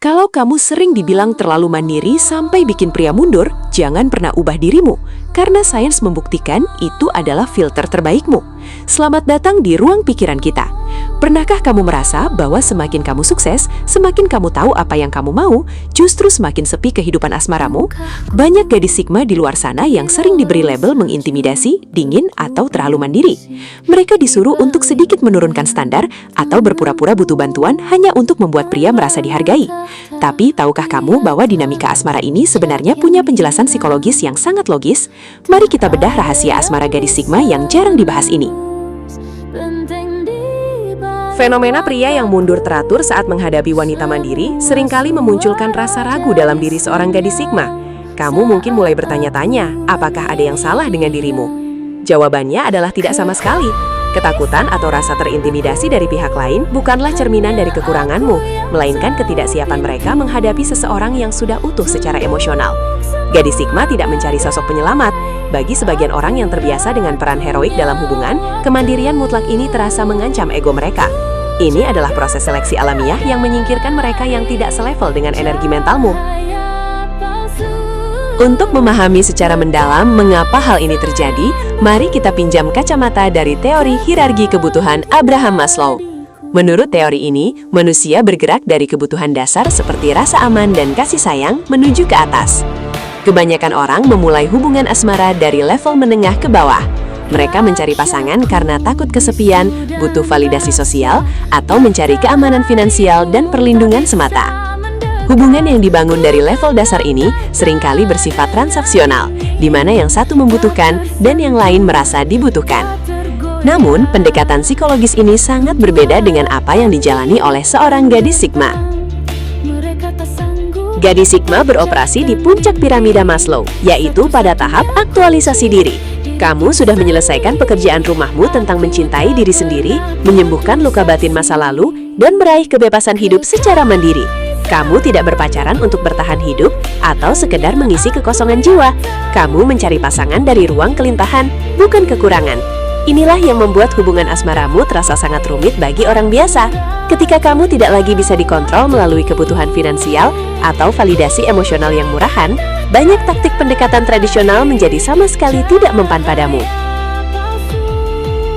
Kalau kamu sering dibilang terlalu mandiri sampai bikin pria mundur, jangan pernah ubah dirimu, karena sains membuktikan itu adalah filter terbaikmu. Selamat datang di ruang pikiran kita. Pernahkah kamu merasa bahwa semakin kamu sukses, semakin kamu tahu apa yang kamu mau, justru semakin sepi kehidupan asmaramu? Banyak gadis Sigma di luar sana yang sering diberi label mengintimidasi, dingin, atau terlalu mandiri. Mereka disuruh untuk sedikit menurunkan standar atau berpura-pura butuh bantuan hanya untuk membuat pria merasa dihargai. Tapi tahukah kamu bahwa dinamika asmara ini sebenarnya punya penjelasan psikologis yang sangat logis? Mari kita bedah rahasia asmara gadis Sigma yang jarang dibahas ini. Fenomena pria yang mundur teratur saat menghadapi wanita mandiri seringkali memunculkan rasa ragu dalam diri seorang gadis Sigma. Kamu mungkin mulai bertanya-tanya, apakah ada yang salah dengan dirimu? Jawabannya adalah tidak sama sekali. Ketakutan atau rasa terintimidasi dari pihak lain bukanlah cerminan dari kekuranganmu, melainkan ketidaksiapan mereka menghadapi seseorang yang sudah utuh secara emosional. Gadis Sigma tidak mencari sosok penyelamat. Bagi sebagian orang yang terbiasa dengan peran heroik dalam hubungan, kemandirian mutlak ini terasa mengancam ego mereka. Ini adalah proses seleksi alamiah yang menyingkirkan mereka yang tidak selevel dengan energi mentalmu. Untuk memahami secara mendalam mengapa hal ini terjadi, mari kita pinjam kacamata dari teori hierarki kebutuhan Abraham Maslow. Menurut teori ini, manusia bergerak dari kebutuhan dasar seperti rasa aman dan kasih sayang menuju ke atas. Kebanyakan orang memulai hubungan asmara dari level menengah ke bawah. Mereka mencari pasangan karena takut kesepian, butuh validasi sosial, atau mencari keamanan finansial dan perlindungan semata. Hubungan yang dibangun dari level dasar ini seringkali bersifat transaksional, di mana yang satu membutuhkan dan yang lain merasa dibutuhkan. Namun, pendekatan psikologis ini sangat berbeda dengan apa yang dijalani oleh seorang gadis Sigma. Gadis Sigma beroperasi di puncak piramida Maslow, yaitu pada tahap aktualisasi diri. Kamu sudah menyelesaikan pekerjaan rumahmu tentang mencintai diri sendiri, menyembuhkan luka batin masa lalu, dan meraih kebebasan hidup secara mandiri. Kamu tidak berpacaran untuk bertahan hidup atau sekedar mengisi kekosongan jiwa. Kamu mencari pasangan dari ruang kelintahan, bukan kekurangan. Inilah yang membuat hubungan asmaramu terasa sangat rumit bagi orang biasa. Ketika kamu tidak lagi bisa dikontrol melalui kebutuhan finansial atau validasi emosional yang murahan, banyak taktik pendekatan tradisional menjadi sama sekali tidak mempan padamu.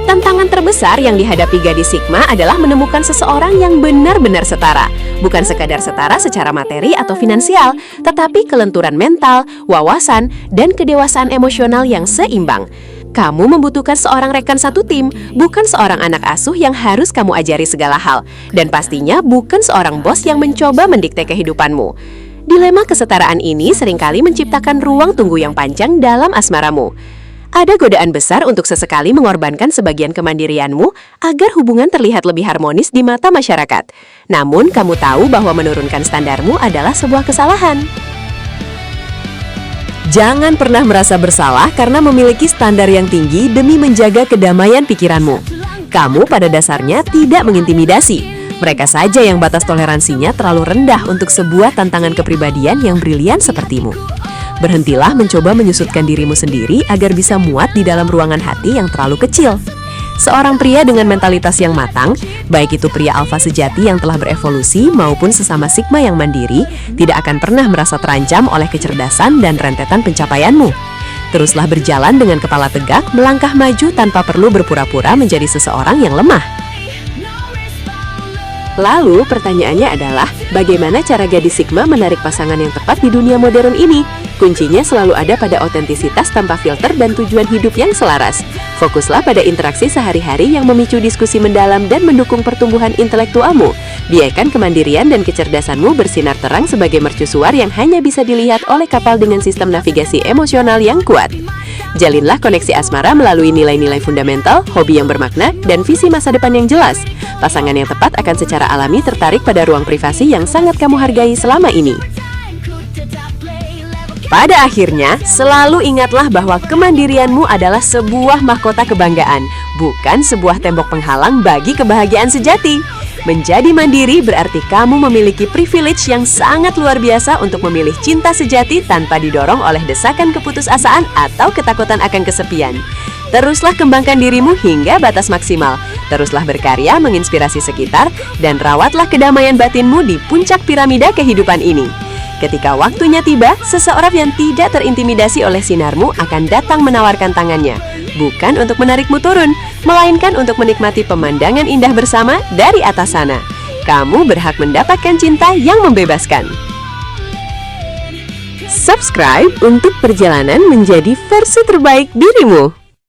Tantangan terbesar yang dihadapi gadis Sigma adalah menemukan seseorang yang benar-benar setara. Bukan sekadar setara secara materi atau finansial, tetapi kelenturan mental, wawasan, dan kedewasaan emosional yang seimbang. Kamu membutuhkan seorang rekan satu tim, bukan seorang anak asuh yang harus kamu ajari segala hal. Dan pastinya bukan seorang bos yang mencoba mendikte kehidupanmu. Dilema kesetaraan ini seringkali menciptakan ruang tunggu yang panjang dalam asmaramu. Ada godaan besar untuk sesekali mengorbankan sebagian kemandirianmu agar hubungan terlihat lebih harmonis di mata masyarakat. Namun, kamu tahu bahwa menurunkan standarmu adalah sebuah kesalahan. Jangan pernah merasa bersalah karena memiliki standar yang tinggi demi menjaga kedamaian pikiranmu. Kamu pada dasarnya tidak mengintimidasi. Mereka saja yang batas toleransinya terlalu rendah untuk sebuah tantangan kepribadian yang brilian sepertimu. Berhentilah mencoba menyusutkan dirimu sendiri agar bisa muat di dalam ruangan hati yang terlalu kecil. Seorang pria dengan mentalitas yang matang, baik itu pria alfa sejati yang telah berevolusi maupun sesama Sigma yang mandiri, tidak akan pernah merasa terancam oleh kecerdasan dan rentetan pencapaianmu. Teruslah berjalan dengan kepala tegak, melangkah maju tanpa perlu berpura-pura menjadi seseorang yang lemah. Lalu pertanyaannya adalah, bagaimana cara gadis Sigma menarik pasangan yang tepat di dunia modern ini? Kuncinya selalu ada pada otentisitas tanpa filter dan tujuan hidup yang selaras. Fokuslah pada interaksi sehari-hari yang memicu diskusi mendalam dan mendukung pertumbuhan intelektualmu. Biarkan kemandirian dan kecerdasanmu bersinar terang sebagai mercusuar yang hanya bisa dilihat oleh kapal dengan sistem navigasi emosional yang kuat. Jalinlah koneksi asmara melalui nilai-nilai fundamental, hobi yang bermakna, dan visi masa depan yang jelas. Pasangan yang tepat akan secara alami tertarik pada ruang privasi yang sangat kamu hargai selama ini. Pada akhirnya, selalu ingatlah bahwa kemandirianmu adalah sebuah mahkota kebanggaan, bukan sebuah tembok penghalang bagi kebahagiaan sejati. Menjadi mandiri berarti kamu memiliki privilege yang sangat luar biasa untuk memilih cinta sejati tanpa didorong oleh desakan keputusasaan atau ketakutan akan kesepian. Teruslah kembangkan dirimu hingga batas maksimal. Teruslah berkarya menginspirasi sekitar dan rawatlah kedamaian batinmu di puncak piramida kehidupan ini. Ketika waktunya tiba, seseorang yang tidak terintimidasi oleh sinarmu akan datang menawarkan tangannya, bukan untuk menarikmu turun, melainkan untuk menikmati pemandangan indah bersama dari atas sana. Kamu berhak mendapatkan cinta yang membebaskan. Subscribe untuk perjalanan menjadi versi terbaik dirimu.